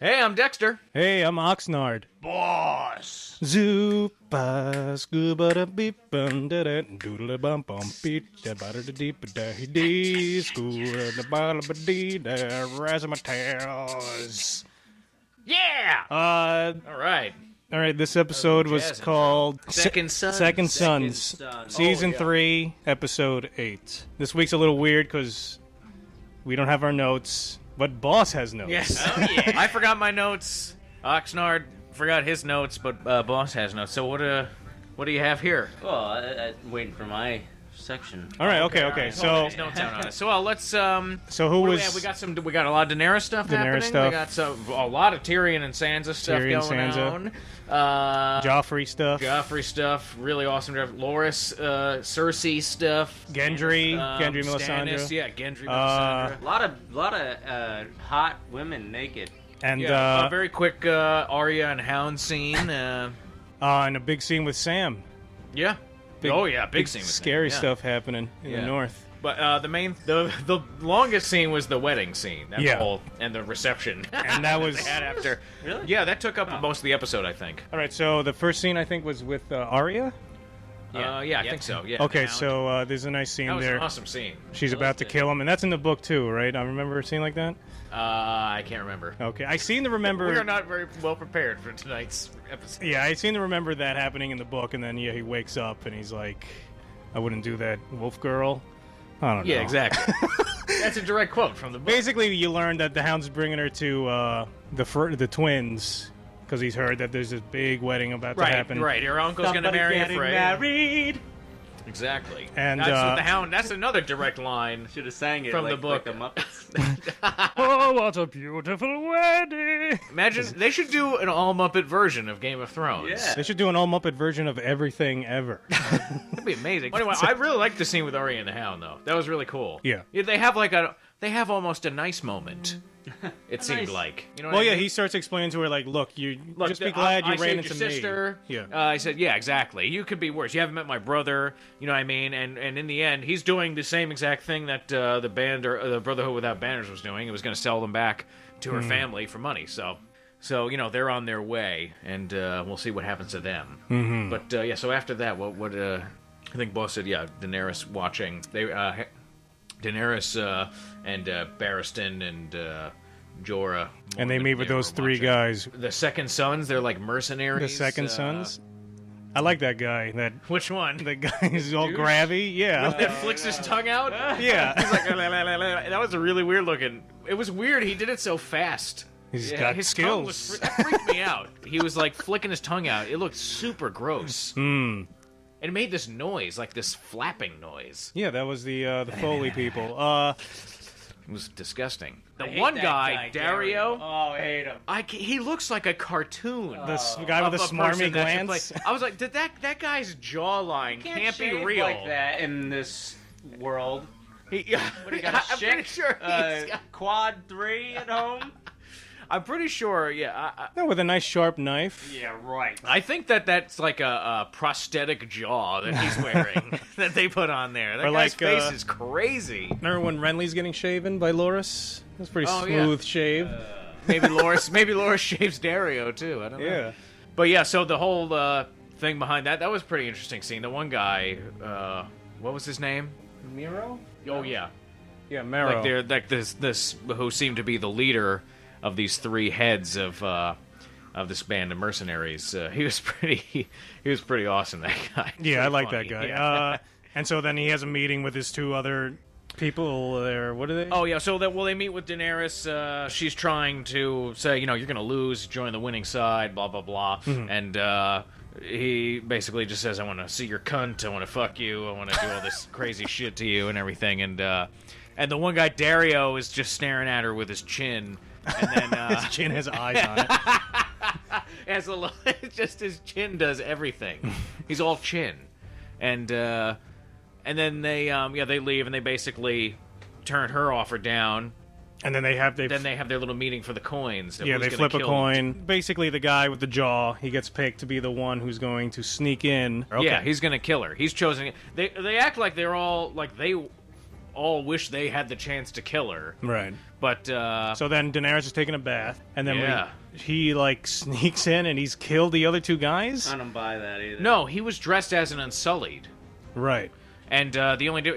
Hey, I'm Dexter. Hey, I'm Oxnard. Boss. Zupa scuba da beep bum da da doodle bum bum beat da ba da deep da dee school da ba da dee da razzmatazz. Yeah. All right. This episode was called Second Sons. Second Sons, Sons. Season 3, Episode 8. This week's a little weird because we don't have our notes, but Boss has notes. Yes. Oh, yeah. I forgot my notes. Oxnard forgot his notes, but Boss has notes. So what do you have here? Well, I'm waiting for my section. All right. Okay. So There's notes out on it. So let's. So who was? We got a lot of Daenerys stuff happening. Stuff. We got a lot of Tyrion and Sansa stuff going on. Joffrey stuff. Really awesome. Loras, Cersei stuff. Gendry Melisandre. Stannis, Gendry, Melisandre. A lot of hot women naked. And a very quick Arya and Hound scene. And a big scene with Sam. Yeah. Big scene with scary Sam. stuff happening in the north. But the longest scene was the wedding scene. And the reception. And that was... they had after. Really? Yeah, that took up most of the episode, I think. All right, so the first scene, I think, was with Arya? I think so, yeah. Okay, so there's a nice scene there. That was an awesome scene. She's about to kill him, and that's in the book, too, right? I remember a scene like that? I can't remember. Okay, I seem to remember... We are not very well prepared for tonight's episode. Yeah, I seem to remember that happening in the book, and then, he wakes up, and he's like, I wouldn't do that, wolf girl. I don't know. Yeah, exactly. That's a direct quote from the book. Basically, you learn that the Hound's bringing her to the twins, because he's heard that there's this big wedding about to happen. Right, her uncle's going to marry a Frey. Married. Exactly. And that's what the Hound. That's another direct line. Should have sang it from like, the book. Like the Muppets. Oh, what a beautiful wedding! Imagine they should do an all Muppet version of Game of Thrones. Yeah. They should do an all Muppet version of everything ever. That'd be amazing. Anyway, I really liked the scene with Arya and the Hound, though. That was really cool. Yeah. They have almost a nice moment. It seemed like. You know what Well, I yeah, mean? he starts explaining to her, like, look, just be glad you ran into your sister. me. Yeah. I said, yeah, exactly. You could be worse. You haven't met my brother. You know what I mean? And in the end, he's doing the same exact thing that the band or the Brotherhood Without Banners was doing. It was going to sell them back to her family for money. So they're on their way, and we'll see what happens to them. Mm-hmm. But so after that, what I think Boss said, Daenerys watching. Daenerys and Barristan and Jorah. And they meet with those three guys. The Second Sons, they're like mercenaries. The Second Sons? I like that guy. Which one? The guy who's all grabby. Yeah. That flicks his tongue out? Yeah. He's like, that was a really weird looking. It was weird. He did it so fast. He's got his skills. That freaked me out. He was like flicking his tongue out. It looked super gross. Mm. And it made this noise, like this flapping noise. Yeah, that was the Foley people. It was disgusting. I The hate one that guy, Dario. Oh, I hate him. He looks like a cartoon. The guy with the smarmy glance. I was like, that guy's jawline can't be shave real. like that in this world. What, he got a I'm pretty sure quad 3 at home. I'm pretty sure, No, with a nice sharp knife. Yeah, right. I think that's like a prosthetic jaw that he's wearing that they put on there. That guy's face is crazy. Remember when Renly's getting shaven by Loras? That's a pretty smooth shave. Maybe Loras shaves Dario too. I don't know. Yeah. But yeah, so the whole thing behind that was a pretty interesting scene. The one guy, what was his name? Miro? Oh yeah. Yeah, Mero. Like they're like this who seemed to be the leader of these three heads of this band of mercenaries. He was pretty awesome, that guy. Yeah, I like that funny. guy. Yeah. And so then he has a meeting with his two other people there. What are they? Oh yeah, so they meet with Daenerys. She's trying to say, you're going to lose, join the winning side, blah blah blah, and he basically just says, I want to see your cunt, I want to fuck you, I want to do all this crazy shit to you and everything, and the one guy, Dario, is just staring at her with his chin. And then his chin has eyes on it. Just his chin does everything. He's all chin, and then they leave and they basically turn her offer down. And then they have their little meeting for the coins. Yeah, they flip a coin. Basically, the guy with the jaw, he gets picked to be the one who's going to sneak in. Okay. Yeah, he's going to kill her. He's chosen. They act like they're all like they all wish they had the chance to kill her. Right. But So then Daenerys is taking a bath, and then Yeah. he like sneaks in and he's killed the other two guys. I don't buy that either. no, he was dressed as an Unsullied. Right. And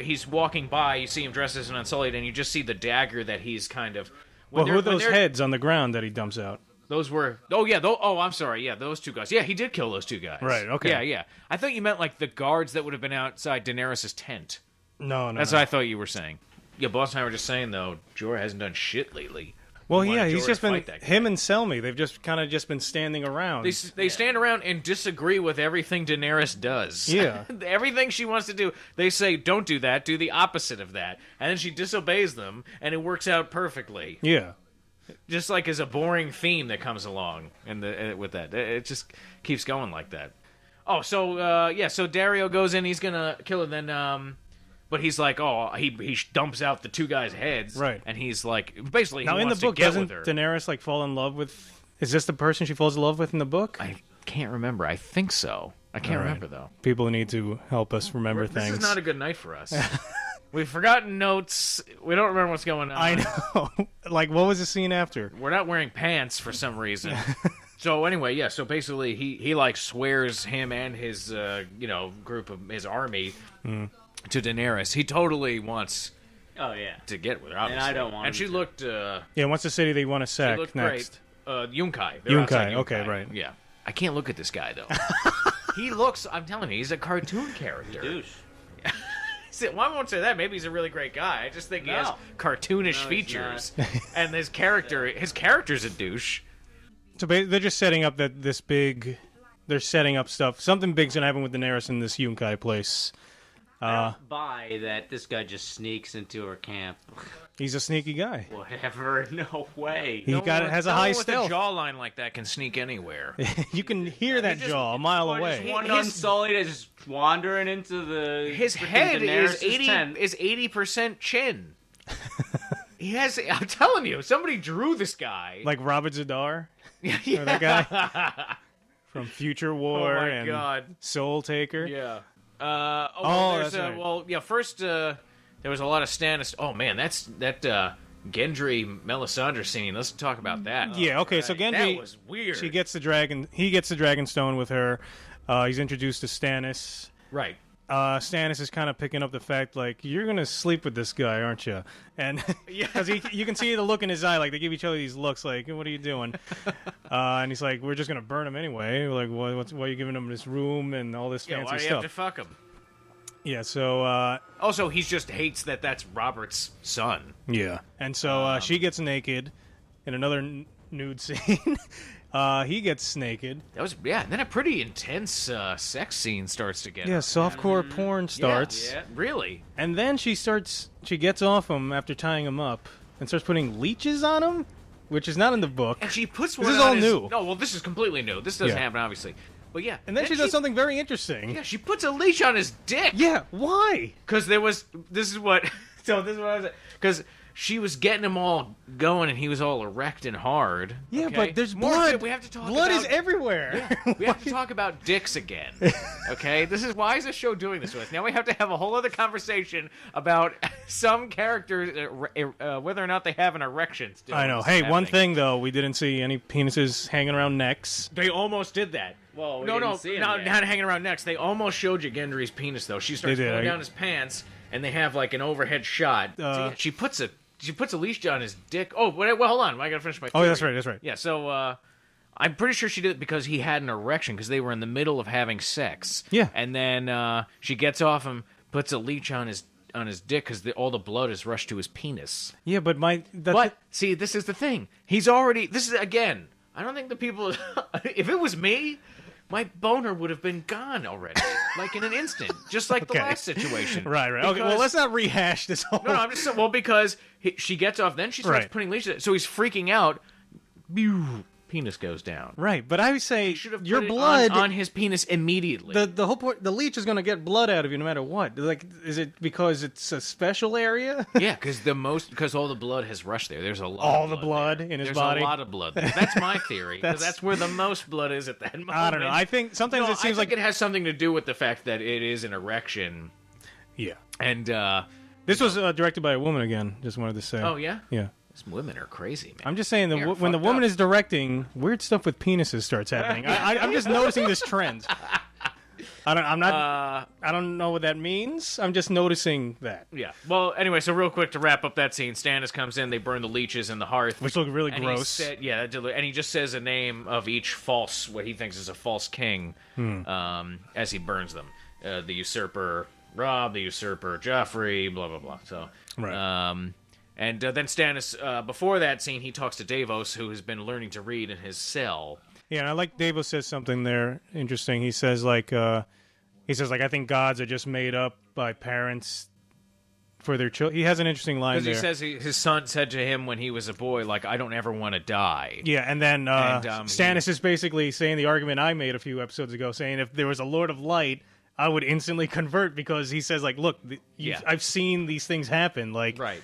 he's walking by, you see him dressed as an Unsullied, and you just see the dagger that he's kind of... Well, who are those heads on the ground that he dumps out? Those were... Oh, yeah. I'm sorry. Yeah, those two guys. Yeah, he did kill those two guys. Right, okay. Yeah. I thought you meant, like, the guards that would have been outside Daenerys' tent. No. That's what I thought you were saying. Yeah, Boss and I were just saying, though, Jorah hasn't done shit lately. Well, We yeah, wanted he's Jorah just to been... fight that guy. Him and Selmy, they've just kind of just been standing around. They stand around and disagree with everything Daenerys does. Yeah. Everything she wants to do, they say, don't do that, do the opposite of that. And then she disobeys them, and it works out perfectly. Yeah. Just like as a boring theme that comes along with that. It just keeps going like that. Oh, so Dario goes in, he's gonna kill her, then, but he's like, he dumps out the two guys' heads. Right. And he's like, basically, Now, he in the wants book, to get doesn't with her. Daenerys, like, fall in love with... Is this the person she falls in love with in the book? I can't remember. I think so. I can't remember, though. People need to help us remember things. This is not a good night for us. We've forgotten notes. We don't remember what's going on. I know. Like, what was the scene after? We're not wearing pants for some reason. So anyway, yeah. So basically, he like swears him and his group of his army to Daenerys. He totally wants Oh yeah. to get with her. Obviously. I don't want And him she to. looked. Yeah, what's the city they want to She sack looked next? great. Yunkai. They're outside Yunkai. Okay, Yunkai. right. Yeah. I can't look at this guy though. He looks. I'm telling you, he's a cartoon character. Douche. Well, I won't say that. Maybe he's a really great guy. I just think he has No. cartoonish No, he's features, and his character's a douche. So they're just setting up this big... They're setting up stuff. Something big's gonna happen with Daenerys in this Yunkai place. I don't buy that this guy just sneaks into her camp. He's a sneaky guy. Whatever. No way. He has a No high one stealth. with a jawline like that can sneak anywhere. You can hear that jaw a mile Just away. one His- Unsullied is just wandering into the His freaking head is Daenerys' tent. 80% chin. He has. I'm telling you, somebody drew this guy. Like Robert Zadar, yeah. or that guy from Future War Oh my and God. Soul Taker. Yeah. That's right. First there was a lot of Stannis. Oh man, that Gendry Melisandre scene. Let's talk about that. Yeah, okay, so Gendry... That was weird. He gets the dragon stone with her. He's introduced to Stannis. right. Stannis is kind of picking up the fact, like, you're going to sleep with this guy, aren't you? And because you can see the look in his eye, like, they give each other these looks, like, what are you doing? And he's like, we're just going to burn him anyway. We're like, why are you giving him this room and all this Yeah. fancy Why do you stuff? have to fuck him? Yeah, so, Also, he just hates that that's Robert's son. yeah. And so she gets naked in another nude scene. He gets naked. That was and then a pretty intense sex scene starts to get. Yeah, softcore porn starts. Yeah, really. And then she gets off him after tying him up and starts putting leeches on him, which is not in the book. And she puts This one is on all his... new. No, well, this is completely new. This doesn't Yeah. happen, obviously. But yeah. And then she does something very interesting. Yeah, she puts a leash on his dick. Yeah, why? Because this is what I was... Because she was getting him all going, and he was all erect and hard. Yeah, okay? but there's More blood. we have to talk blood about... is everywhere. We have to talk about dicks again. Okay? Why is this show doing this to us? Now we have to have a whole other conversation about some characters, whether or not they have an erection still. I know. This Hey, is one happening. thing though, we didn't see any penises hanging around necks. They almost did that. Well, we no, didn't see him not yet. hanging around next. They almost showed you Gendry's penis, though. She starts They did, pulling right? down his pants, and they have like an overhead shot. So, yeah, she puts a leash on his dick. Oh, well, hold on. I gotta finish my. Oh, theory. that's right. Yeah, so I'm pretty sure she did it because he had an erection because they were in the middle of having sex. Yeah. and then she gets off him, puts a leech on his dick because all the blood is rushed to his penis. Yeah, but But see, this is the thing. He's already. This is again. I don't think the people. If it was me, my boner would have been gone already, like in an instant, just like the Okay. last situation. Right. Okay. Well, Because- let's not rehash this whole. No, I'm just saying. Well, because she gets off, then she starts Right. putting leashes. So he's freaking out. Penis goes down. Right, but I would say Should have your put it blood on his penis immediately. the whole point. The leech is going to get blood out of you no matter what. Like, is it because it's a special area? Yeah, because all the blood has rushed there. There's a lot. All of the blood in his There's body? a lot of blood there. That's my theory. 'Cause that's where the most blood is at that moment. I don't know. I think sometimes No, it seems I think like it has something to do with the fact that it is an erection. yeah. And This was directed by a woman again. Just wanted to say. Oh yeah. Yeah. These women are crazy, man. I'm just saying They are when the fucked woman up. is directing, weird stuff with penises starts happening. I'm just noticing this trend. I don't know what that means. I'm just noticing that. Yeah. Well, anyway, so real quick to wrap up that scene, Stannis comes in. They burn the leeches in the hearth, Which look really and gross. and he just says a name of each what he thinks is a false king, as he burns them. The usurper Robb, the usurper Joffrey, blah blah blah. So, Right. and then Stannis, before that scene, he talks to Davos, who has been learning to read in his cell. Yeah, and I like Davos says something there interesting. He says like I think gods are just made up by parents for their children. He has an interesting line there. Because he says his son said to him when he was a boy, like, I don't ever want to die. Yeah, and then Stannis is basically saying the argument I made a few episodes ago, saying if there was a Lord of Light, I would instantly convert, because he says, like, look, I've seen these things happen. Like, Right.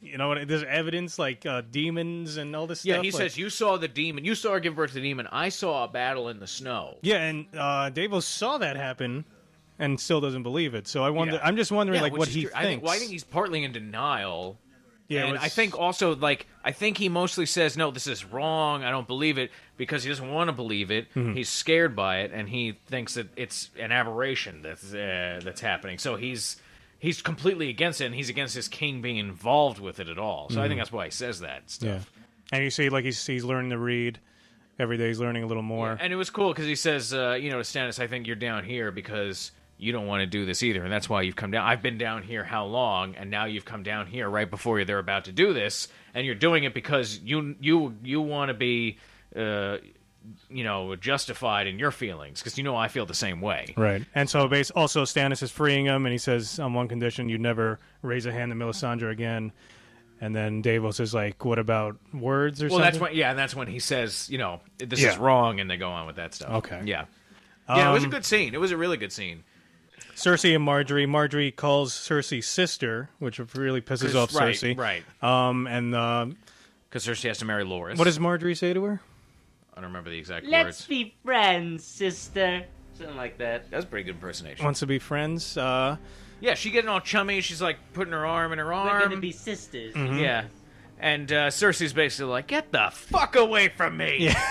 You know, there's evidence, like demons and all this stuff. Yeah, he says, you saw the demon. You saw her give birth to the demon. I saw a battle in the snow. Yeah, and Davos saw that happen and still doesn't believe it. So I wonder. Yeah. I'm just wondering, like, which what is he true. thinks. I think he's partly in denial. Yeah, and I think also, like, I think he mostly says, no, this is wrong. I don't believe it, because he doesn't want to believe it. Mm-hmm. He's scared by it, and he thinks that it's an aberration that's happening. So he's completely against it, and he's against his king being involved with it at all. So I think that's why he says that stuff. Yeah, and you see, like, he's learning to read every day. He's learning a little more. Yeah, and it was cool because he says, to Stannis, I think you're down here because you don't want to do this either, and that's why you've come down. I've been down here how long, and now you've come down here right before they're about to do this, and you're doing it because you want to be, justified in your feelings, because I feel the same way. Right, and so also Stannis is freeing him, and he says, on one condition, you never raise a hand to Melisandre again. And then Davos is like, what about words or something? And that's when he says, this is wrong, and they go on with that stuff. Okay. Yeah. Yeah, it was a good scene. It was a really good scene. Cersei and Marjorie. Marjorie calls Cersei sister, which really pisses off Cersei. Right. Because Cersei has to marry Loras. What does Marjorie say to her? I don't remember the exact Let's words. be friends, sister. Something like that. That's a pretty good impersonation. Wants to be friends. Yeah, she getting all chummy. She's like putting her arm in her arm. We're gonna be sisters. Mm-hmm. Yeah. And Cersei's basically like, get the fuck away from me, Yeah.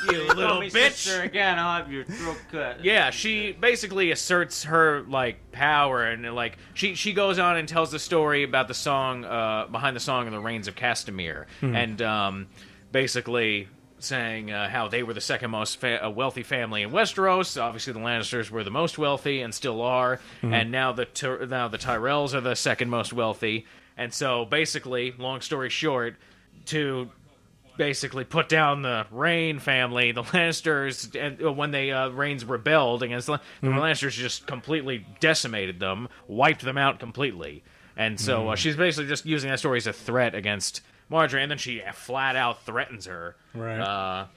you little bitch. Sister again, I'll have your throat cut. Yeah, she basically asserts her, like, power, and, like, she goes on and tells the story about the song, behind the song of the Reigns of Castamere, and basically saying how they were the second most wealthy family in Westeros. Obviously, the Lannisters were the most wealthy and still are, and now the Tyrells are the second most wealthy. And so, basically, long story short, to basically put down the Rain family, the Lannisters, and when they Rains rebelled against the Lannisters, just completely decimated them, wiped them out completely. And so she's basically just using that story as a threat against Marjorie, and then she flat out threatens her. Right.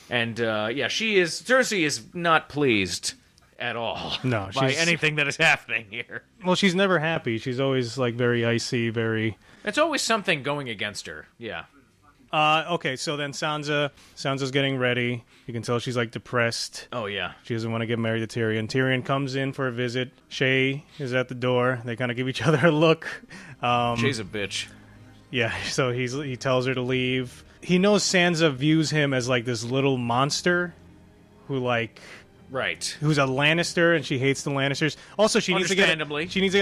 Cersei is not pleased at all by anything that is happening here. Well, she's never happy. She's always, like, very icy, very... It's always something going against her. Yeah. Okay, so then Sansa's getting ready. You can tell she's, like, depressed. Oh, yeah. She doesn't want to get married to Tyrion. Tyrion comes in for a visit. Shay is at the door. They kind of give each other a look. Shay's a bitch. Yeah, so he tells her to leave. He knows Sansa views him as, like, this little monster who, like... Right. Who's a Lannister, and she hates the Lannisters. Also, she needs to get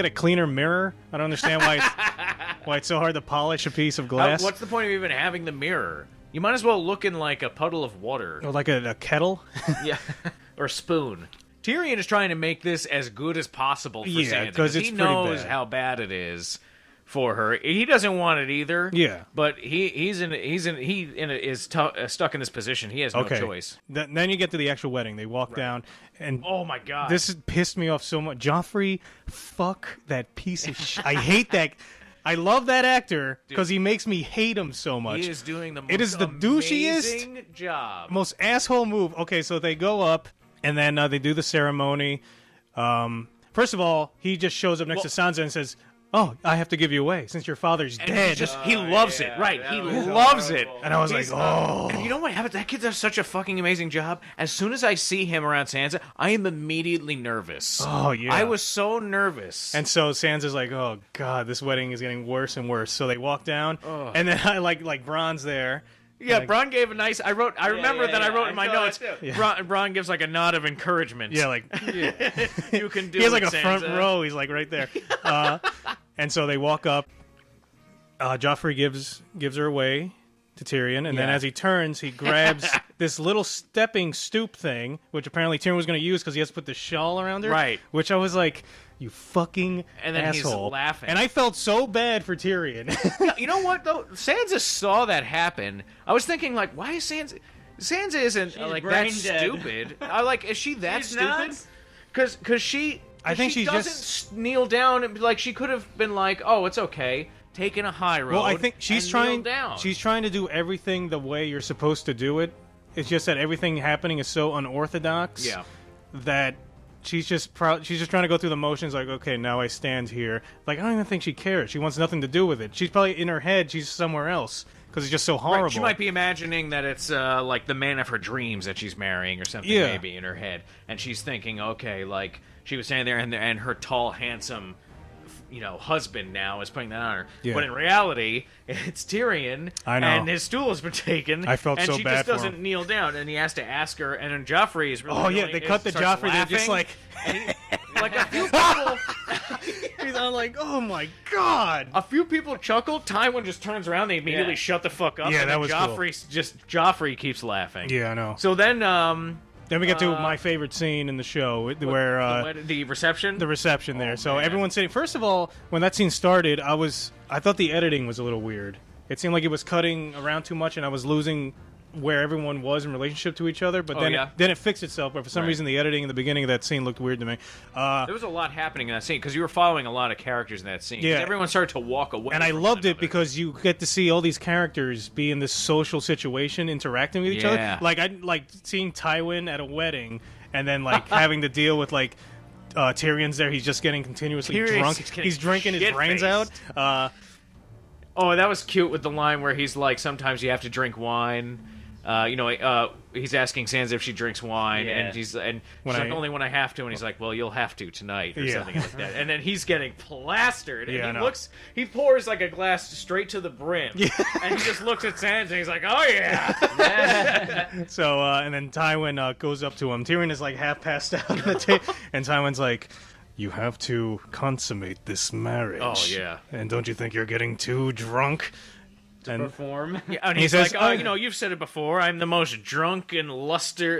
a cleaner mirror. I don't understand why it's so hard to polish a piece of glass. What's the point of even having the mirror? You might as well look in like a puddle of water. Or like a kettle. Yeah, or a spoon. Tyrion is trying to make this as good as possible for Sansa, because he knows how bad it is for her. He doesn't want it either. Yeah, but he's stuck in this position. He has no choice. Then you get to the actual wedding. They walk down, and oh my god, this pissed me off so much. Joffrey, fuck that piece of shit. I hate that. I love that actor because he makes me hate him so much. He is doing the most it is the douchiest job, most asshole move. Okay, so they go up, and then they do the ceremony. First of all, he just shows up next to Sansa and says, oh, I have to give you away since your father's dead. He loves it, right? He loves it. And I was like, oh. And you know what happens? That kid does such a fucking amazing job. As soon as I see him around Sansa, I am immediately nervous. Oh, yeah. I was so nervous. And so Sansa's like, oh, God, this wedding is getting worse and worse. So they walk down, and then I like Bronn's there. Yeah, like, Bronn gave a nice. I remember that I wrote in my notes. Yeah. Bronn gives like a nod of encouragement. Yeah, like you can do. he has it, like a Sansa. front row. He's like right there. And so they walk up. Joffrey gives her away to Tyrion, and then as he turns, he grabs this little stepping stoop thing, which apparently Tyrion was going to use because he has to put the shawl around her. Right. Which I was like, you fucking and then asshole. He's laughing. And I felt so bad for Tyrion. You know what though? Sansa saw that happen. I was thinking like, why is Sansa? Sansa isn't like that brain dead. stupid. Is she that She's stupid? Because she. I think she she doesn't just kneel down and like she could have been like, oh, it's okay, taking a high road. Well, I think she's trying. Kneel down. She's trying to do everything the way you're supposed to do it. It's just that everything happening is so unorthodox. Yeah. That she's just trying to go through the motions. Like, okay, now I stand here. Like, I don't even think she cares. She wants nothing to do with it. She's probably in her head. She's somewhere else because it's just so horrible. Right, she might be imagining that it's like the man of her dreams that she's marrying or something. Yeah. Maybe in her head, and she's thinking, okay, like she was standing there, and her tall, handsome, husband now is putting that on her. Yeah. But in reality, it's Tyrion. I know. And his stool has been taken. I felt and so she bad just for doesn't him. kneel down, and he has to ask her. And then Joffrey is really. Oh yeah, really- they cut the starts Joffrey. They're just laughing, like, and like a few people. he's on like, oh my god. A few people chuckled. Tywin just turns around. They immediately shut the fuck up. Yeah, and that then was cool. Joffrey keeps laughing. Yeah, I know. So then, Then we get to my favorite scene in the show, where the reception. the reception there. So man. everyone's sitting. First of all, when that scene started, I thought the editing was a little weird. It seemed like it was cutting around too much, and I was losing where everyone was in relationship to each other. But then it fixed itself. But for some reason, the editing in the beginning of that scene looked weird to me. There was a lot happening in that scene because you were following a lot of characters in that scene. Yeah. Everyone started to walk away. And I from loved one it another. because you get to see all these characters be in this social situation, interacting with each Yeah. other. Like I like seeing Tywin at a wedding, and then like having to deal with like Tyrion's there. He's just getting continuously Tyrion's drunk. just getting He's drinking his brains out. shit-faced. Oh, that was cute with the line where he's like, sometimes you have to drink wine. He's asking Sansa if she drinks wine, and she's like, only when I have to, and he's like, well, you'll have to tonight, or something like that. And then he's getting plastered, and he pours like a glass straight to the brim, and he just looks at Sansa, and he's like, oh yeah. So, and then Tywin goes up to him. Tyrion is like half passed out on the table, and Tywin's like, you have to consummate this marriage. Oh, yeah. And don't you think you're getting too drunk? Perform. Yeah, and He he's says, like, you've said it before. I'm the most drunk and lusty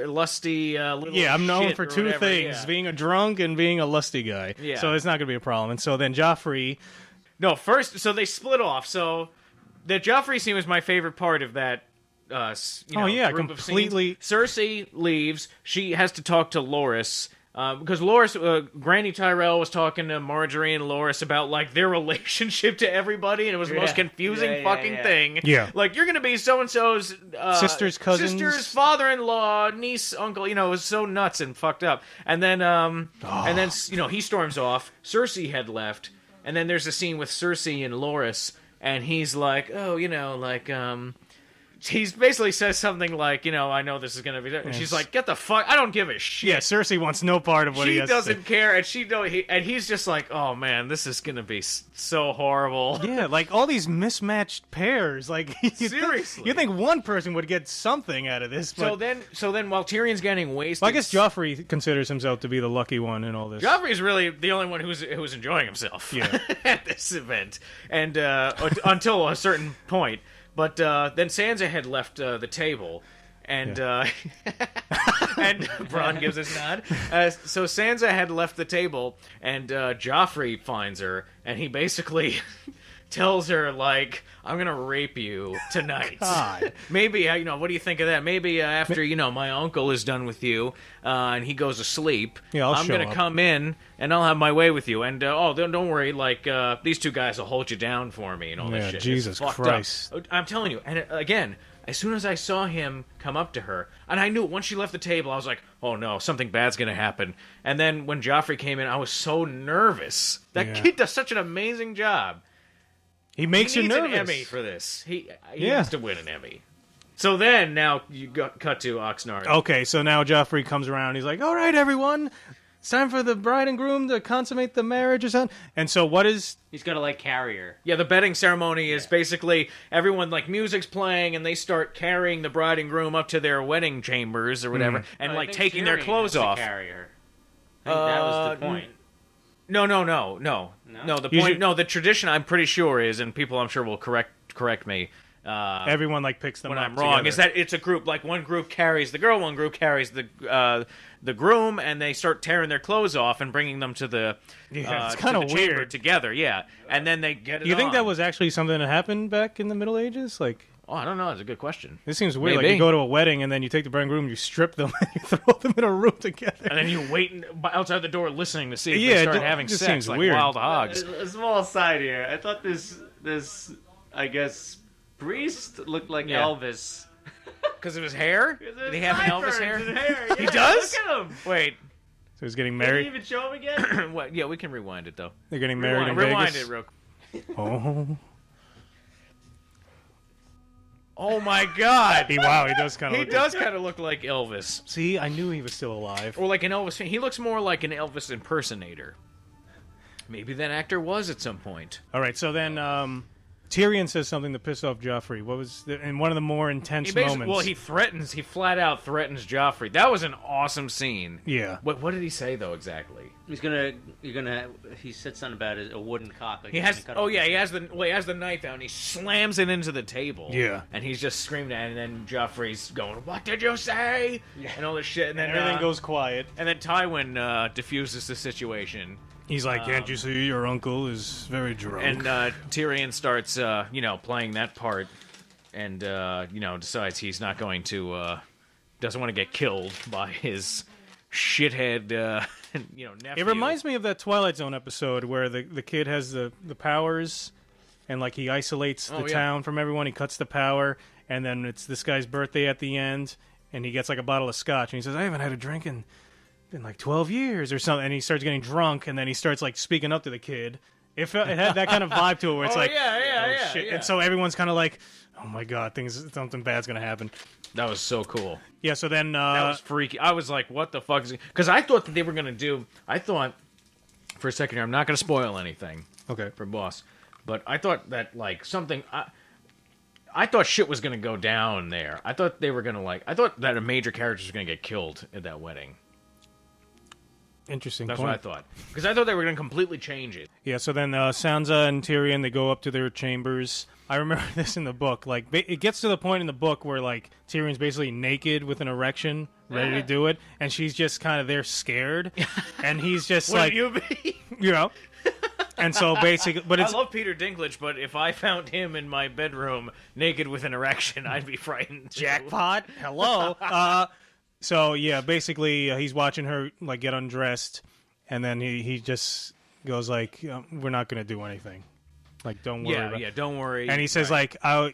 little Yeah, I'm known shit for or two whatever, things, yeah. being a drunk and being a lusty guy. Yeah. So it's not going to be a problem. And so then Joffrey... No, first, so they split off. So the Joffrey scene was my favorite part of that. Group completely. Of scenes. Cersei leaves. She has to talk to Loras. Because Loras, Granny Tyrell was talking to Marjorie and Loras about like their relationship to everybody, and it was the most confusing thing. Yeah. Like, you're gonna be so and so's Sister's cousins. sister's father-in-law, niece, uncle. It was so nuts and fucked up. And then, he storms off. Cersei had left, and then there's a scene with Cersei and Loras, and he's like, he basically says something like, I know this is going to be... And she's like, get the fuck... I don't give a shit. Yeah, Cersei wants no part of what he She has to doesn't say. care, and he's just like, oh, man, this is going to be so horrible. Yeah, like all these mismatched pairs. Like Seriously. you think one person would get something out of this. But... So then while Tyrion's getting wasted... Well, I guess Joffrey considers himself to be the lucky one in all this. Joffrey's really the only one who's enjoying himself at this event, and until a certain point. But then Sansa had left the table, and and Bronn gives his nod. So Sansa had left the table, and Joffrey finds her, and he basically tells her, like, I'm going to rape you tonight. God. Maybe, what do you think of that? Maybe after, my uncle is done with you, and he goes to sleep, Yeah, I'm going to come in, and I'll have my way with you. And, don't worry, like, these two guys will hold you down for me and all this Yeah, shit. Jesus It's fucked Christ. up. I'm telling you, and again, as soon as I saw him come up to her, and I knew once she left the table, I was like, oh no, something bad's gonna happen. And then when Joffrey came in, I was so nervous. That kid does such an amazing job. He makes you nervous. He needs an Emmy for this. He has to win an Emmy. So then, now you cut to Oxnard. Okay, so now Joffrey comes around. He's like, all right, everyone. It's time for the bride and groom to consummate the marriage or something. And so what is... He's got to, like, carry her. Yeah, the bedding ceremony is basically everyone, like, music's playing, and they start carrying the bride and groom up to their wedding chambers or whatever, and, like, taking their clothes off. Carry her. I think that was the point. No. The point... No, the tradition, I'm pretty sure, is, and people I'm sure will correct me... everyone like picks them when up I'm wrong together. Is that it's a group, like one group carries the girl, one group carries the groom, and they start tearing their clothes off and bringing them to the it's kind of weird together, and then they get it You think on. that was actually something that happened back in the Middle Ages? Like, oh, I don't know, that's a good question. This seems weird. Maybe. Like, you go to a wedding and then you take the bride and groom, you strip them, and you throw them in a room together, and then you wait outside the door listening to see if they start having sex seems like weird. wild hogs. A small side here. I thought this I guess priest looked like Elvis. Because of his hair? Did he have an Elvis hair? Yeah, he does? Look at him. Wait. So he's getting Did married. you even show him again? What? Yeah, we can rewind it, though. They're getting married in Rewind Vegas. it real quick. Oh my God! Wow, he does kind of. He does kind of look like Elvis. See, I knew he was still alive. Or like an Elvis fan. He looks more like an Elvis impersonator. Maybe that actor was at some point. All right, so then Tyrion says something to piss off Joffrey. What was in one of the more intense moments? Well, he flat out threatens Joffrey. That was an awesome scene. Yeah. What did he say though exactly? He said something about a wooden cock. Like he has the knife out and he slams it into the table. Yeah. And he's just screaming at it, and then Joffrey's going, "What did you say?" Yeah. And all this shit, and then everything goes quiet. And then Tywin diffuses the situation. He's like, "Can't you see your uncle is very drunk?" And Tyrion starts, playing that part, and decides he's not going to, doesn't want to get killed by his shithead, nephew. It reminds me of that Twilight Zone episode where the kid has the powers, and like he isolates the town from everyone. He cuts the power, and then it's this guy's birthday at the end, and he gets like a bottle of scotch, and he says, "I haven't had a drink in like 12 years or something," and he starts getting drunk, and then he starts like speaking up to the kid. It had that kind of vibe to it where it's shit. Yeah. And so everyone's kind of like, oh my God, something bad's gonna happen. That was so cool. Yeah, so then that was freaky. I was like, what the fuck is it? Because I thought that they were gonna do, for a second here, I'm not gonna spoil anything for Boss, but I thought that like something I thought shit was gonna go down there. I thought they were gonna I thought that a major character was gonna get killed at that wedding. Interesting. That's point. what I thought. Because I thought they were going to completely change it. Yeah, so then Sansa and Tyrion, they go up to their chambers. I remember this in the book. Like, it gets to the point in the book where, like, Tyrion's basically naked with an erection, ready to do it, and she's just kind of there scared. And he's just like... Wouldn't you be? You know? And so basically... But it's, I love Peter Dinklage, but if I found him in my bedroom naked with an erection, I'd be frightened. Jackpot? Hello? So, yeah, basically, he's watching her, like, get undressed, and then he just goes, like, we're not going to do anything. Like, don't worry. Yeah, don't worry. And he says, like, I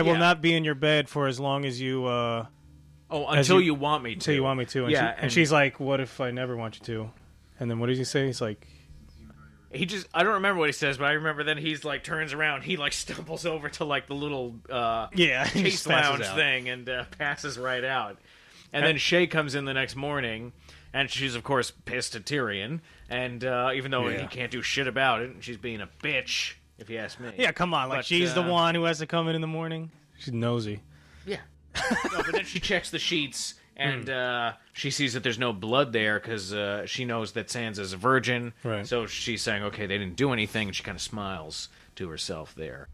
will not be in your bed for as long as you... until you want me to. Until you want me to. And, and she's like, what if I never want you to? And then what does he say? He's like... I don't remember what he says, but I remember then he's, like, turns around, he, like, stumbles over to, like, the little chase lounge thing and passes right out. And then Shay comes in the next morning, and she's, of course, pissed at Tyrion. And even though he can't do shit about it, she's being a bitch, if you ask me. Yeah, come on. Like, she's the one who has to come in the morning. She's nosy. Yeah. No, but then she checks the sheets, and she sees that there's no blood there, because she knows that Sansa's a virgin. Right. So she's saying, okay, they didn't do anything, and she kind of smiles to herself there.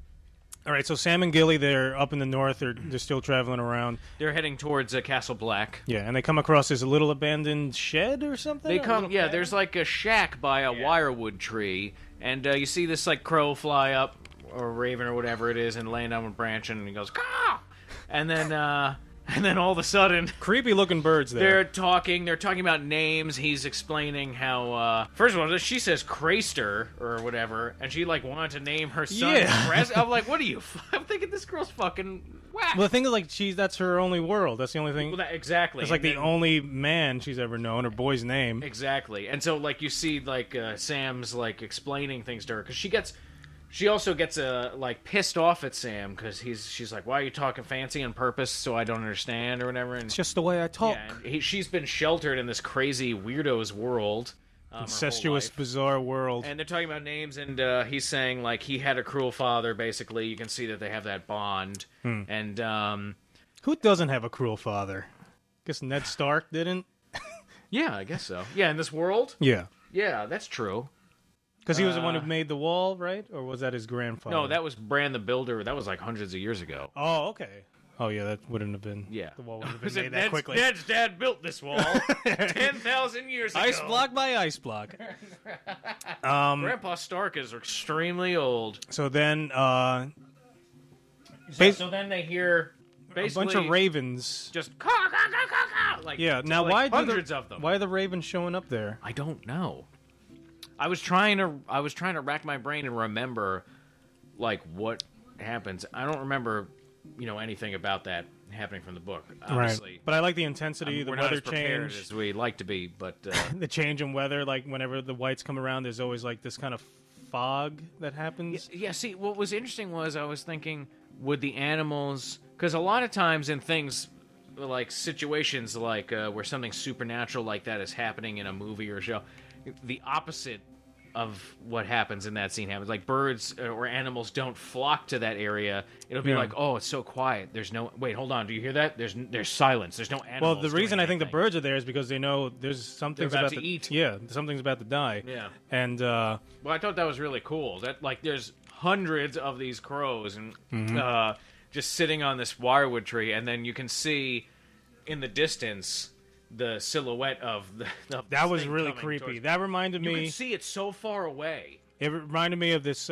All right, so Sam and Gilly, they're up in the north. They're still traveling around. They're heading towards Castle Black. Yeah, and they come across this little abandoned shed or something? There's like a shack by a wirewood tree, and you see this like crow fly up, or raven or whatever it is, and land on a branch, and he goes, caw! And then all of a sudden... Creepy-looking birds there. They're talking about names. He's explaining how... first of all, she says Craster, or whatever, and she, like, wanted to name her son Crest. I'm like, what are you... I'm thinking this girl's fucking whack. Well, the thing is, like, that's her only world. That's the only thing. Well, exactly. It's like the only man she's ever known, her boy's name. Exactly. And so, like, you see, like, Sam's, like, explaining things to her. Because she also gets, like, pissed off at Sam because she's like, why are you talking fancy on purpose so I don't understand or whatever? And It's just the way I talk. yeah, and she's been sheltered in this crazy weirdo's world. Incestuous, bizarre world. And they're talking about names, and he's saying, like, he had a cruel father, basically. You can see that they have that bond. And, who doesn't have a cruel father? Guess Ned Stark didn't? yeah, I guess so. Yeah, in this world? Yeah. Yeah, that's true. Because he was the one who made the wall, right? Or was that his grandfather? No, that was Bran the Builder. That was, like, hundreds of years ago. Oh, okay. Oh, yeah, that wouldn't have been... Yeah. The wall wouldn't have been made that quickly. Ned's dad built this wall 10,000 years ago. Ice block by ice block. Grandpa Stark is extremely old. So then... So then they hear... Basically, a bunch of ravens. Just caw, caw, caw, caw, caw, like, Yeah, now like why hundreds of them. Why are the ravens showing up there? I don't know. I was trying to rack my brain and remember, like, what happens. I don't remember, anything about that happening from the book. Obviously, right. But I like the intensity, the we're weather not as prepared change, as we like to be. But the change in weather. Like whenever the whites come around, there's always like this kind of fog that happens. Yeah. See, what was interesting was I was thinking, would the animals? Because a lot of times in things like situations like where something supernatural like that is happening in a movie or a show, the opposite of what happens in that scene happens. Like birds or animals don't flock to that area. It'll be like, oh, it's so quiet. There's no... Wait, hold on. Do you hear that? There's silence. There's no animals. Well, the reason I think the birds are there is because they know there's something's about to eat. Yeah, something's about to die. Yeah. And well, I thought that was really cool. That like there's hundreds of these crows and just sitting on this wirewood tree, and then you can see in the distance the silhouette of the that was really creepy. That reminded me. You can see it so far away. It reminded me of this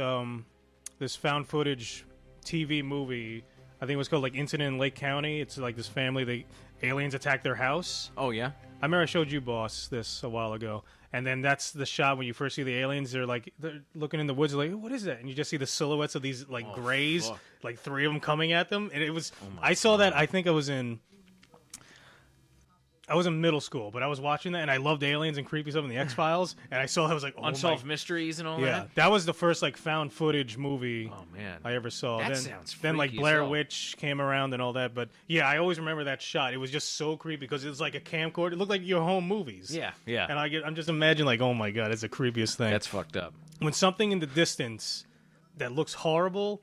this found footage TV movie. I think it was called like Incident in Lake County. It's like this family, aliens attack their house. Oh yeah. I remember I showed you, boss, this a while ago. And then that's the shot when you first see the aliens. They're looking in the woods, like, what is that? And you just see the silhouettes of these like grays, fuck. like 3 of them coming at them. And it was. I God. saw that. I think I was in middle school, but I was watching that, and I loved aliens and creepy stuff in the X-Files, and I saw I was like, oh Unsolved Mysteries and all yeah, that. that was the first like found footage movie I ever saw. That then, sounds then like freaky Blair as hell. Witch came around and all that, but yeah, I always remember that shot. It was just so creepy because it was like a camcorder. It looked like your home movies. Yeah, yeah. And I'm just imagining like, oh my god, it's the creepiest thing. That's fucked up. When something in the distance that looks horrible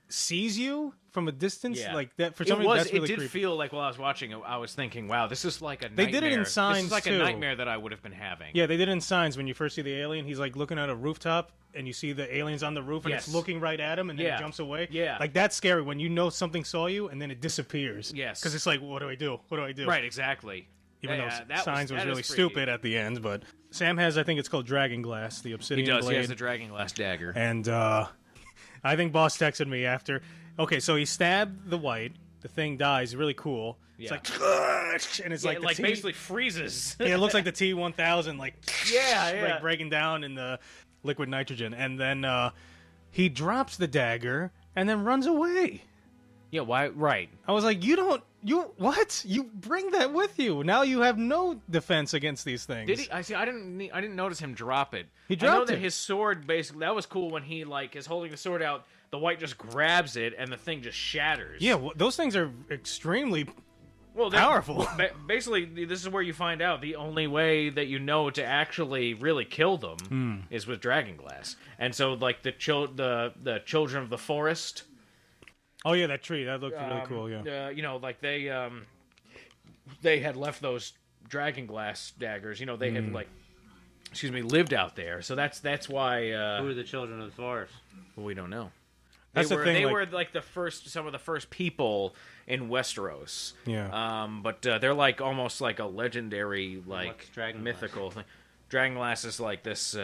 sees you from a distance, like that. For some reason, that's really It did creepy. feel like while I was watching it, I was thinking, wow, this is like a They nightmare. did it in Signs, This is like too. a nightmare that I would have been having. Yeah, they did it in Signs when you first see the alien. He's like looking at a rooftop, and you see the aliens on the roof, and it's looking right at him, and then it jumps away. Yeah. Like that's scary when you know something saw you, and then it disappears. Yes. Because it's like, what do I do? What do I do? Right, exactly. Even though Signs was that really is freaky. stupid at the end, but Sam has, I think it's called Dragon Glass, the He obsidian does. blade. He has the dragon glass dagger. And I think Boss texted me after. Okay, so he stabbed the white. The thing dies. Really cool. Yeah. It's like, and it's like it the like T- basically freezes. Yeah, it looks like the T-1000, like Yeah. breaking down in the liquid nitrogen, and then he drops the dagger and then runs away. Yeah, why? Right. I was like, what? You bring that with you. Now you have no defense against these things. Did he? I see. I didn't notice him drop it. He I dropped know that it. his sword basically. That was cool when he like is holding the sword out. The white just grabs it and the thing just shatters. Yeah, those things are extremely well, powerful. Basically, this is where you find out the only way that you know to actually really kill them is with dragon glass. And so, like the children of the forest. Oh yeah, that tree that looked really cool. Yeah, Like they had left those dragon glass daggers. They had lived out there. So that's why. Who are the children of the forest? Well, we don't know. That's the thing, They like- were like some of the first people in Westeros. Yeah. But they're like almost like a legendary, like What's dragon mythical thing. Dragon glass is like this.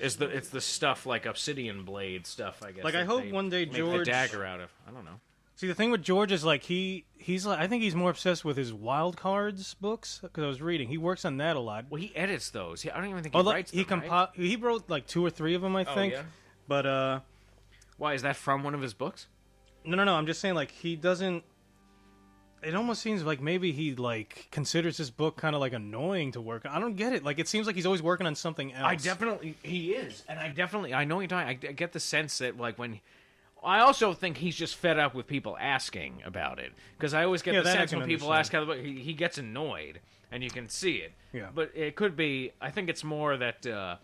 It's the stuff like obsidian blade stuff. I guess. Like, I that hope they one day make the George- dagger out of. I don't know. See, the thing with George is like he's like, I think he's more obsessed with his wild cards books because I was reading. He works on that a lot. Well, he edits those. I don't even think he writes them. Right? He wrote like 2 or 3 of them, I think. yeah? But Why is that from one of his books? No. I'm just saying, like, he doesn't. It almost seems like maybe he like considers this book kind of like annoying to work on. I don't get it. Like, it seems like he's always working on something else. He is, and I know you're talking. I get the sense that like when. I also think he's just fed up with people asking about it, because I always get the sense when people ask how the book, he gets annoyed, and you can see it. Yeah. But it could be. I think it's more that that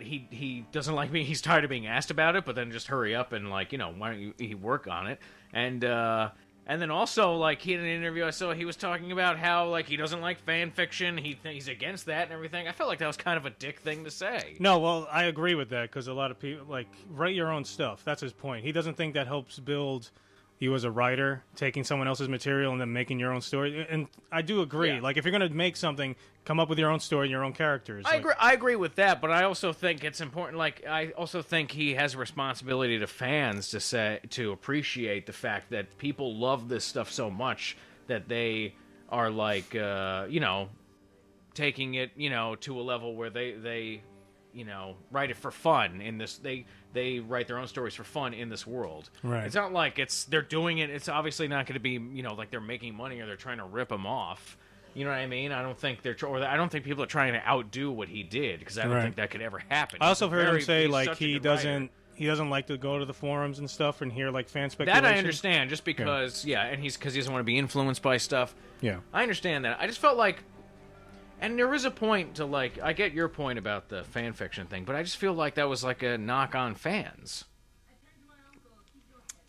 he doesn't like me. He's tired of being asked about it, but then just hurry up and like why don't you work on it? And then also, like, he in an interview I saw, he was talking about how, like, he doesn't like fan fiction, he's against that and everything. I felt like that was kind of a dick thing to say. No, well, I agree with that, because a lot of people, like, write your own stuff. That's his point. He doesn't think that helps build you as a writer, taking someone else's material and then making your own story. And I do agree. Yeah. Like, if you're going to make something, come up with your own story and your own characters. I agree with that, but I also think it's important. Like, I also think he has a responsibility to fans to appreciate the fact that people love this stuff so much that they are like, taking it, to a level where they write it for fun in this. They write their own stories for fun in this world. Right. It's not like they're doing it. It's obviously not going to be, like they're making money or they're trying to rip him off. You know what I mean? I don't think I don't think people are trying to outdo what he did, because I don't think that could ever happen. I also heard him say like he doesn't like to go to the forums and stuff and hear like fan speculation. That I understand, just because and because he doesn't want to be influenced by stuff. Yeah, I understand that. I just felt like, and there is a point to like, I get your point about the fan fiction thing, but I just feel like that was like a knock on fans.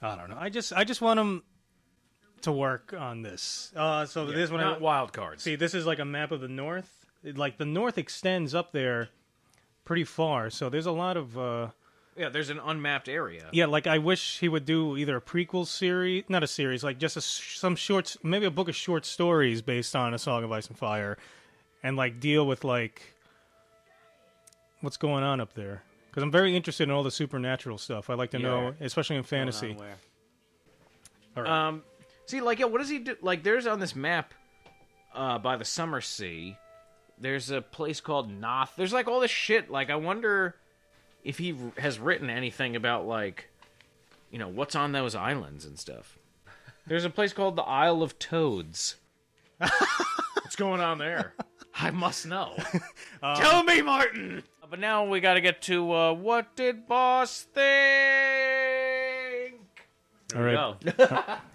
I don't know. I just want him to work on this. This one, not wild cards. See, this is like a map of the North. Like the North extends up there pretty far, so there's a lot of. There's an unmapped area. Yeah, like I wish he would do either a prequel series, not a series, like just some shorts, maybe a book of short stories based on A Song of Ice and Fire, and like deal with like what's going on up there. Because I'm very interested in all the supernatural stuff. I like to know, especially in fantasy. All right. See, like, what does he do? Like, there's on this map by the Summer Sea, there's a place called Noth. There's, like, all this shit. Like, I wonder if he has written anything about, like, what's on those islands and stuff. There's a place called the Isle of Toads. What's going on there? I must know. Tell me, Martin! But now we gotta get to, what did Boss think? All right. All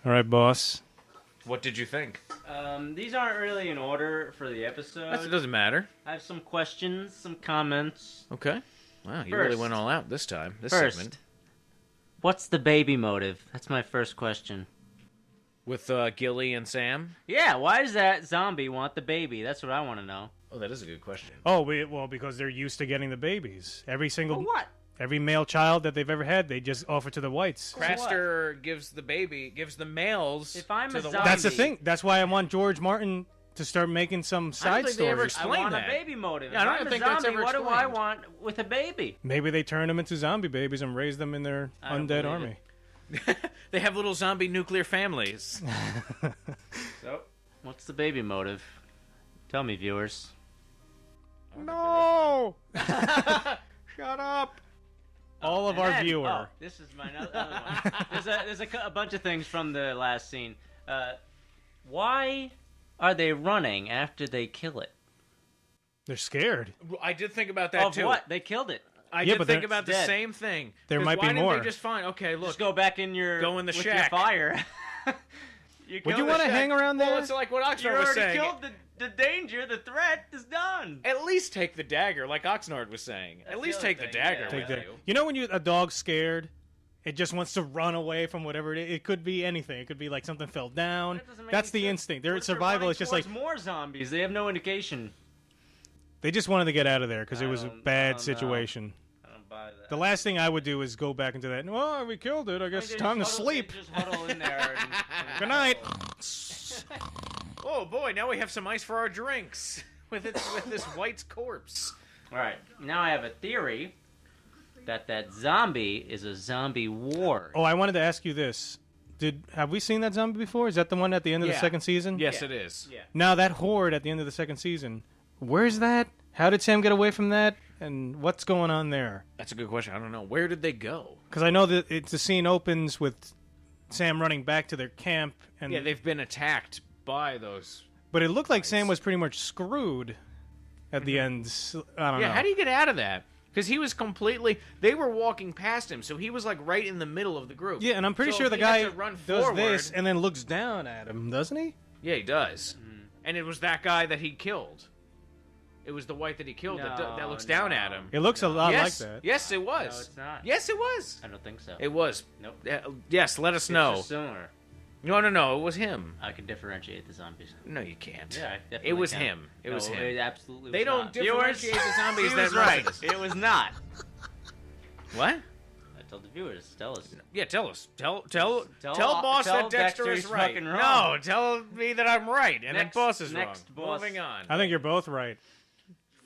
right, boss. What did you think? These aren't really in order for the episode. It doesn't matter. I have some questions, some comments. Okay. Wow, you really went all out this time. This segment. What's the baby motive? That's my first question. With Gilly and Sam? Yeah, why does that zombie want the baby? That's what I want to know. Oh, that is a good question. Oh, well, because they're used to getting the babies. Every single... For what? Every male child that they've ever had, they just offer to the whites. Craster gives the males if I'm to a the zombie, whites. That's the thing. That's why I want George Martin to start making some side stories. I want a baby motive. Yeah, I don't think that's ever explained. What do I explained. want with a baby? Maybe they turn them into zombie babies and raise them in their undead army. They have little zombie nuclear families. So, what's the baby motive? Tell me, viewers. No! Shut up! All of our viewer. Oh, this is my other one. There's a bunch of things from the last scene. Why are they running after they kill it? They're scared. I did think about that too. Of what? They killed it. I did think about the same thing. There might be more. Why didn't they just find? Okay, look. Just go back in your go in the with shack. your fire. Would you want to hang around there? Well, it's like what Oxnard was saying. You already killed the danger. The threat is done. At least take the dagger, like Oxnard was saying. At least take the dagger with you. You know when a dog's scared, it just wants to run away from whatever it is. It could be anything. It could be like something fell down. That's the instinct. Their survival is just like more zombies. They have no indication. They just wanted to get out of there because it was a bad situation. I don't buy that. The last thing I would do is go back into that. Well, we killed it. I guess it's time to sleep. Just huddle in there. Good night. Oh boy, now we have some ice for our drinks with this white's corpse. All right, now I have a theory that zombie is a zombie war. Oh, I wanted to ask you this. Have we seen that zombie before? Is that the one at the end of the second season? Yes, it is. Yeah. Now that horde at the end of the second season, where's that? How did Sam get away from that? And what's going on there? That's a good question. I don't know. Where did they go? Because I know that the scene opens with Sam running back to their camp. And Yeah, they've been attacked by those. But it looked like Sam was pretty much screwed at the end. I don't know. Yeah, how do you get out of that? Because he was completely... They were walking past him, so he was like right in the middle of the group. Yeah, and I'm pretty So sure the he had guy to run does forward. this and then looks down at him, doesn't he? Yeah, he does. And it was that guy that he killed. It was the white that he killed that looks down at him. It looks a lot Yes, like that. yes, it was. No, it's not. Yes, it was. I don't think so. It was. Nope. Yes, let us It's know. just similar. No, it was him. I can differentiate the zombies. No, you can't. Yeah, I definitely It was can. him. It was No, him. It absolutely They was don't not. differentiate the zombies He that was right. much. It was not. What? I told the viewers. Tell us. Yeah, tell us. Tell Tell boss tell that Dexter Dexter's is right. fucking wrong. No, tell me that I'm right, and Next- then boss is wrong. next boss. Moving on. I think you're both right.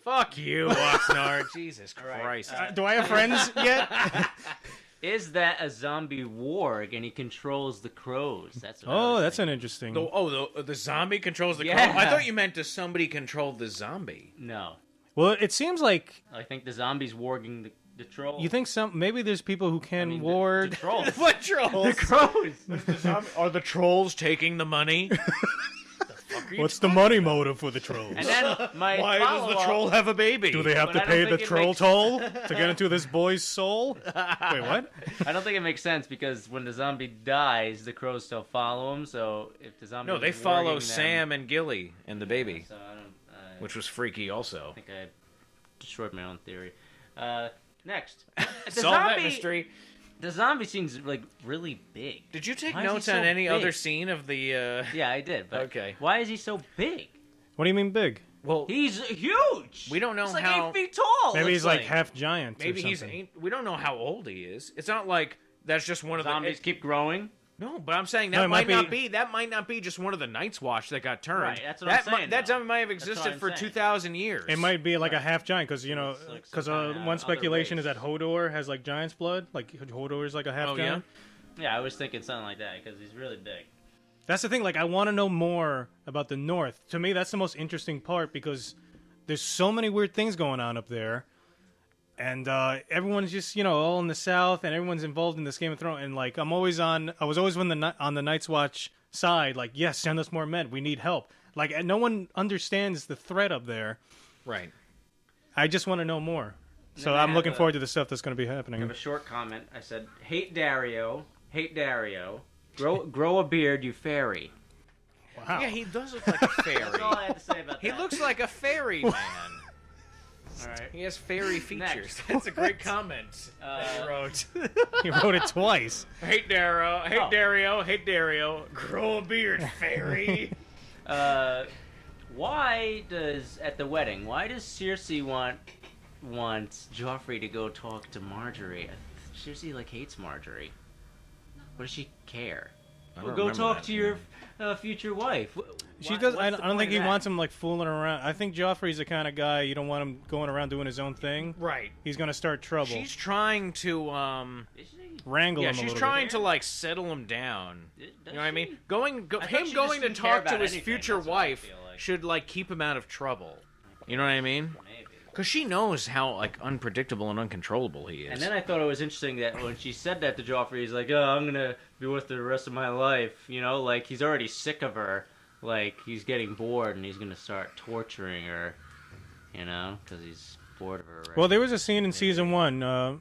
Fuck you, Oxnard. Jesus right, Christ. Do I have friends yet? Is that a zombie warg and he controls the crows? That's what I was That's thinking. an interesting... The zombie controls the Yeah. crow? I thought you meant does somebody control the zombie? No. Well, it seems like... I think the zombie's warging the troll. You think maybe there's people who can I mean, ward... the trolls. What trolls? The crows. Are the trolls taking the money? What's the money motive for the trolls? And then my Why does the follow-up- troll have a baby? Do they have But to I don't pay the think it troll makes- toll to get into this boy's soul? Wait, what? I don't think it makes sense because when the zombie dies, the crows still follow him. So if the zombie No, they is follow warging Sam and Gilly and the baby, So I don't. which was freaky also. I think I destroyed my own theory. Next, the Solve that zombie. mystery. The zombie seems like really big. Did you take Why is he notes so on any big? other scene of the... Yeah, I did. But Okay. Why is he so big? What do you mean big? Well, He's huge. We don't know he's like how- 8 feet tall. Maybe looks he's like half giant maybe or he's... something. We don't know how old he is. It's not like that's just one of the... Zombies keep growing. No, but I'm saying No, that it might might not be that might not be just one of the Night's Watch that got turned. Right, that's what that I'm saying, That though. zombie might have That's what existed I'm for saying. 2,000 years. It might be like a half giant because It's like some because kinda one other speculation race. is that Hodor has like giant's blood, like Hodor is like a half Oh, yeah? giant. Yeah, I was thinking something like that because he's really big. That's the thing. Like, I want to know more about the North. To me, that's the most interesting part because there's so many weird things going on up there, and everyone's just all in the South, and everyone's involved in this Game of Thrones. And like, I was always on the Night's Watch side. Like, yes, send us more men. We need help. Like, and no one understands the threat up there. Right. I just want to know more. So then I I'm have looking a- forward to the stuff that's going to be I have happening. a short comment. I said, hate Dario. Grow a beard, you fairy. Wow. Yeah, he does look like a fairy. That's all I had to say about He that. looks like a fairy man. All right. He has fairy features. Next. That's a great comment that he wrote. He wrote it twice. Hate Dario, hate Oh. Dario, hate Dario. Grow a beard, fairy. Why does Cersei want Joffrey to go talk to Marjorie? Cersei hates Marjorie. What does she care? I Well, don't go remember talk that, to your future wife. She does. I What's the don't think point he of wants that? him fooling around. I think Joffrey's the kind of guy you don't want him going around doing his own thing. Right. He's going to start trouble. She's trying to Is she? Wrangle yeah, him a she's little trying bit. to settle him down. Does You know what I mean? she? Him thought she going just to didn't care talk to about his anything, future that's what I wife feel like. should keep him out of trouble. You know what I mean? Maybe. Because she knows how unpredictable and uncontrollable he is. And then I thought it was interesting that when she said that to Joffrey, he's like, "Oh, I'm gonna be with her the rest of my life." He's already sick of her. He's getting bored and he's gonna start torturing her. Because he's bored of her. Already. Well, there was a scene in season 1.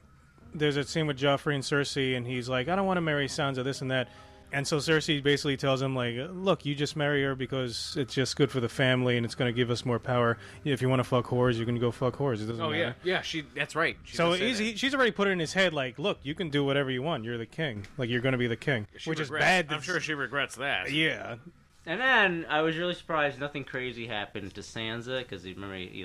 There's a scene with Joffrey and Cersei, and he's like, I don't want to marry Sansa, this and that. And so Cersei basically tells him, look, you just marry her because it's just good for the family and it's going to give us more power. If you want to fuck whores, you can go fuck whores. It doesn't oh matter. yeah, that's right. She So does say that. she's already put it in his head, look, you can do whatever you want. You're the king. You're going to be the king. She which is regrets- bad. I'm sure she regrets that. Yeah. And then I was really surprised nothing crazy happened to Sansa because remember he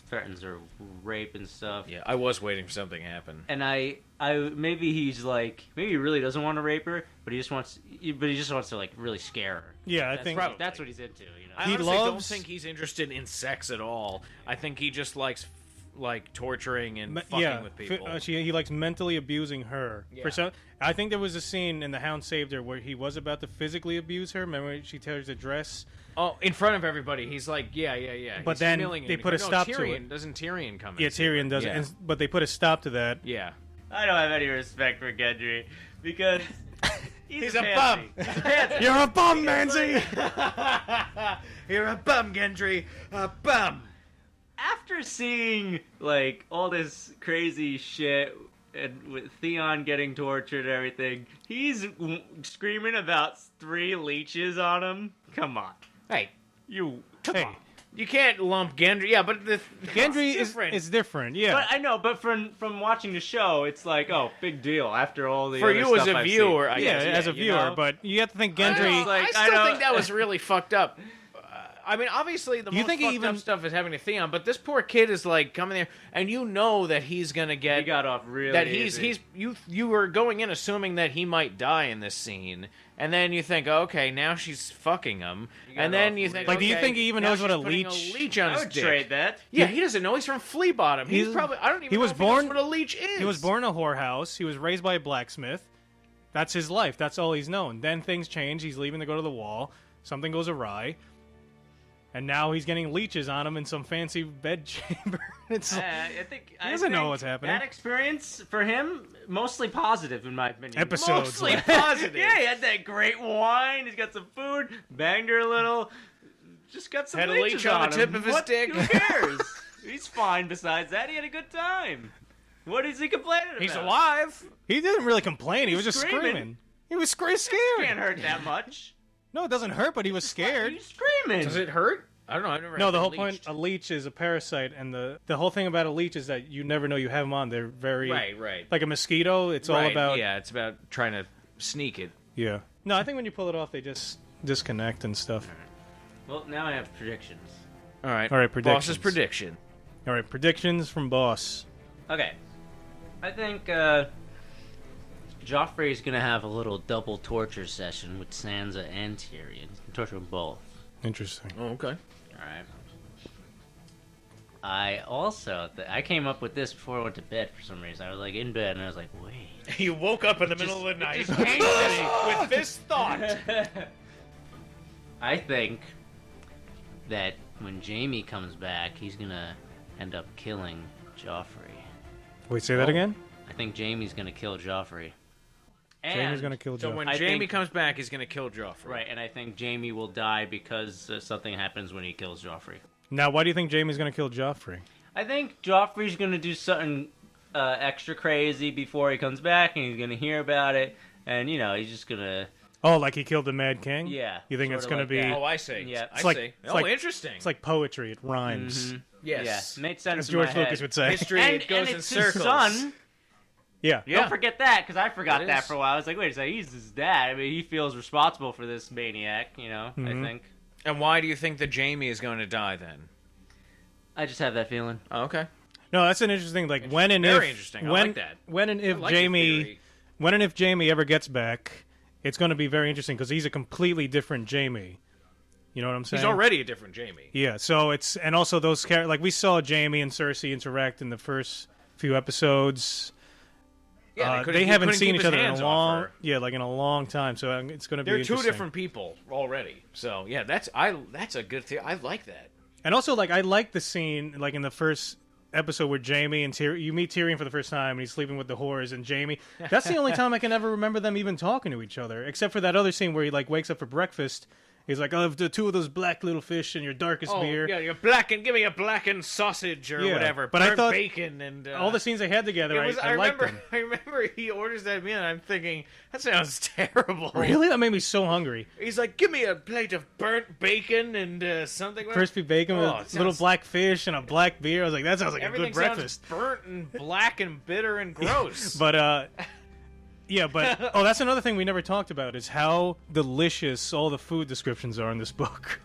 threatens her rape and stuff. Yeah, I was waiting for something to happen. And I maybe he's maybe he really doesn't want to rape her, but he just wants to really scare her. Yeah, I That's think probably, that's what he's into. I He honestly don't loves- think he's interested in sex at all. I think he just likes like torturing and fucking with people. He likes mentally abusing her. Yeah. I think there was a scene in The Hound Saved Her where he was about to physically abuse her. Remember when she tears the dress? Oh, in front of everybody, he's like, yeah. But he's then humiliating they him. put a stop to Tyrion, it. Doesn't Tyrion come in? Yeah, Tyrion does Yeah. it. But they put a stop to that. Yeah. I don't have any respect for Gendry because he's a bum. You're a bum, Manzi! You're a bum, Gendry. A bum. After seeing like all this crazy shit and with Theon getting tortured and everything, he's screaming about 3 leeches on him. Come on, Hey, come on. you can't lump Gendry. Yeah, but Gendry it's different. is different, yeah. But I know, but from watching the show, it's like, oh, big deal. After all the For other you as stuff a I've viewer, seen. I yeah, guess, as a you viewer, know? but you have to think I Gendry... still think that was really fucked up. I mean, obviously, the You most think fucked up stuff is having to Theon, but this poor kid is like coming there, and you know that he's gonna get. He got off really that easy. you were going in assuming that he might die in this scene, and then you think, okay, now she's fucking him, and then you think, Like, do you okay, think he even now knows what she's a putting leech- on I his would dick. trade that. Yeah, he doesn't know. He's from Flea Bottom. He's He's- probably. I don't even he know was if he knows born- what a leech is. He was born in a whorehouse. He was raised by a blacksmith. That's his life. That's all he's known. Then things change. He's leaving to go to the wall. Something goes awry. And now he's getting leeches on him in some fancy bed chamber. It's I think he doesn't know what's happening. That experience for him, mostly positive in my opinion. Episodes. Mostly positive. Yeah, he had that great wine. He's got some food. Banged her a little. Just got some Had a leeches leech on the him. tip of his What? dick. Who cares? He's fine. Besides that, he had a good time. What is he complaining about? He's alive. He didn't really complain. He was just screaming. screaming. He was scared. Can't hurt that much. No, it doesn't hurt, but he was scared. He's screaming. Does it hurt? I don't know. I've never. No, had the been whole point, leeched. a leech is a parasite, and the whole thing about a leech is that you never know you have them on. They're very... Right. Like a mosquito, it's all Right, about... Yeah, it's about trying to sneak it. Yeah. No, I think when you pull it off, they just disconnect and stuff. Well, now I have predictions. All right. Predictions. Boss's prediction. All right, predictions from Boss. Okay. I think Joffrey's gonna have a little double torture session with Sansa and Tyrion. Torture them both. Interesting. Oh, okay. Alright. I also... I came up with this before I went to bed for some reason. I was like in bed and I was like, wait. You woke up in the middle of the night just came to me. with this thought. I think that when Jaime comes back, he's gonna end up killing Joffrey. Wait, say that Oh. again? I think Jaime's gonna kill Joffrey. Jaime's going to kill So Joe. when I Jaime think- comes back, he's going to kill Joffrey. Right, and I think Jaime will die because something happens when he kills Joffrey. Now, why do you think Jaime's going to kill Joffrey? I think Joffrey's gonna do something extra crazy before he comes back, and he's gonna hear about it, and he's just gonna... Oh, like he killed the Mad King? Yeah, You think it's sorta going to like be... that. Oh, I see. Yeah. I It's like- see. it's Oh, like- interesting. It's like poetry. It rhymes. Yes. Yeah, made sense As in my George Lucas head. would say. History And, it goes and in it's circles. his son. Yeah. Yeah. Don't forget that, because I forgot It that is. for a while. I was like, wait a second, he's his dad. I mean, he feels responsible for this maniac, I think. And why do you think that Jaime is going to die then? I just have that feeling. Oh, okay. No, that's an interesting thing. When and Very if... interesting. I When, like that. When and if I like your Jaime... theory. When and if Jaime ever gets back, it's going to be very interesting because he's a completely different Jaime. You know what I'm saying? He's already a different Jaime. Yeah, so it's... And also those characters... Like, we saw Jaime and Cersei interact in the first few episodes... Yeah, they haven't seen each other in a off long, her. like in a long time. So it's going to be They're interesting. two different people already. So yeah, that's a good theory. I like that. And also, like I like the scene, like in the first episode where Jaime and you meet Tyrion for the first time, and he's sleeping with the whores, and Jaime. That's the only time I can ever remember them even talking to each other, except for that other scene where he like wakes up for breakfast. He's like, "I'll have the two of those black little fish and your darkest beer." yeah, you're blackened. Give me a blackened sausage or Yeah, whatever. but I Burnt thought bacon and all the scenes they had together, It was, I liked remember. them. I remember he orders that meal, and I'm thinking that sounds terrible. Really, that made me so hungry. He's like, give me a plate of burnt bacon and something. Crispy bacon Oh, with it little sounds- black fish and a black beer. I was like, that sounds like a Everything good breakfast. sounds burnt and black and bitter and gross. But yeah, but oh, that's another thing we never talked about is how delicious all the food descriptions are in this book.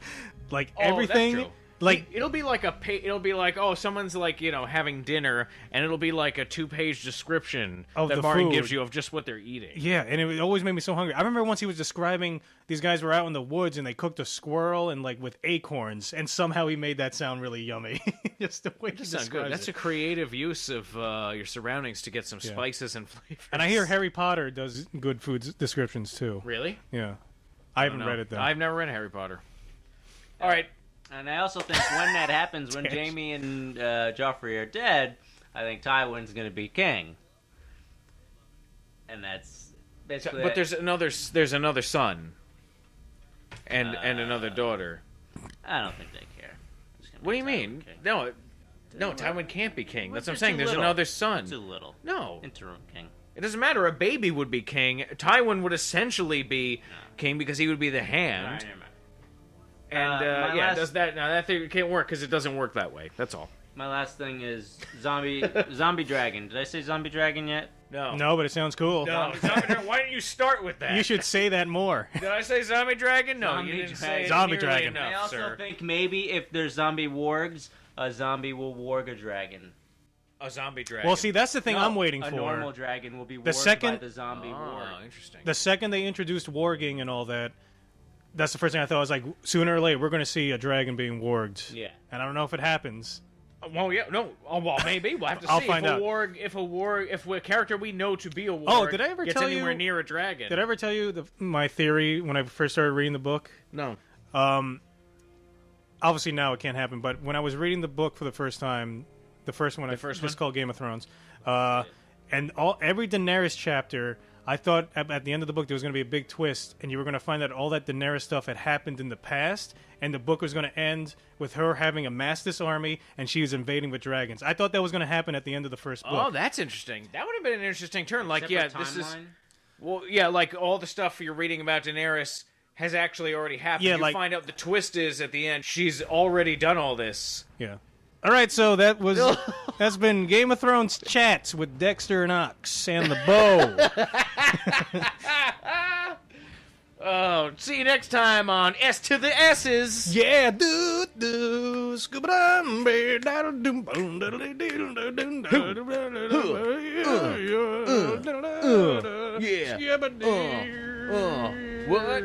Like Oh, that's everything, true. Like it'll be like it'll be like, oh, someone's like, having dinner, and it'll be like a 2-page description Of that the Martin food. gives you of just what they're eating. yeah, and it always made me so hungry. I remember once he was describing these guys were out in the woods and they cooked a squirrel and like with acorns, and somehow he made that sound really yummy. Just the way he That sounds describes good. That's it. a creative use of your surroundings to get some spices and flavors. And I hear Harry Potter does good food descriptions too. Really? Yeah, I haven't don't know. read it though. I've never read Harry Potter. All right. And I also think when that happens, when Jaime and Joffrey are dead, I think Tywin's going to be king. And that's basically. But there's another son, and another daughter. I don't think they care. What do you mean? No, Tywin can't be king. That's what I'm saying. There's another son. Too little. No, Interim king. it doesn't matter. A baby would be king. Tywin would essentially be king because he would be the hand. All right, never mind. And my last- does that now? That thing can't work because it doesn't work that way. That's all. My last thing is zombie dragon. Did I say zombie dragon yet? No. No, but it sounds cool. No. Zombie dragon. Why didn't you start with that? You should say that more. Did I say zombie dragon? No, Zombie you didn't say dragon. it Zombie nearly dragon. enough, I also sir. think maybe if there's zombie wargs, a zombie will warg a dragon. A zombie dragon. Well, see, that's the thing No, I'm waiting a for. normal dragon will be warged The second- by the zombie warg. Oh, interesting. The second they introduced warging and all that, that's the first thing I thought. I was like, sooner or later, we're going to see a dragon being warged. Yeah. And I don't know if it happens. Well, yeah, no. Oh, well, maybe we'll have to I'll see find out. If a character we know to be a warg Oh, did I ever gets tell anywhere you- near a dragon. Did I ever tell you my theory when I first started reading the book? No. Obviously now it can't happen, but when I was reading the book for the first time, the first one, first just one? called Game of Thrones, and every Daenerys chapter, I thought at the end of the book there was going to be a big twist, and you were going to find out all that Daenerys stuff had happened in the past, and the book was going to end with her having amassed this army, and she was invading with dragons. I thought that was going to happen at the end of the first book. Oh, that's interesting. That would have been an interesting turn. Like, Separate yeah, this is. timeline? Well, yeah, like all the stuff you're reading about Daenerys has actually already happened. Yeah, you like- find out the twist is at the end she's already done all this. Yeah. All right, so that's been Game of Thrones chats with Dexter and Ox and the bow. Oh, see you next time on S to the S's. Yeah, do scuba dum daddle doom boom daddle diddle doom Yeah. yeah. What?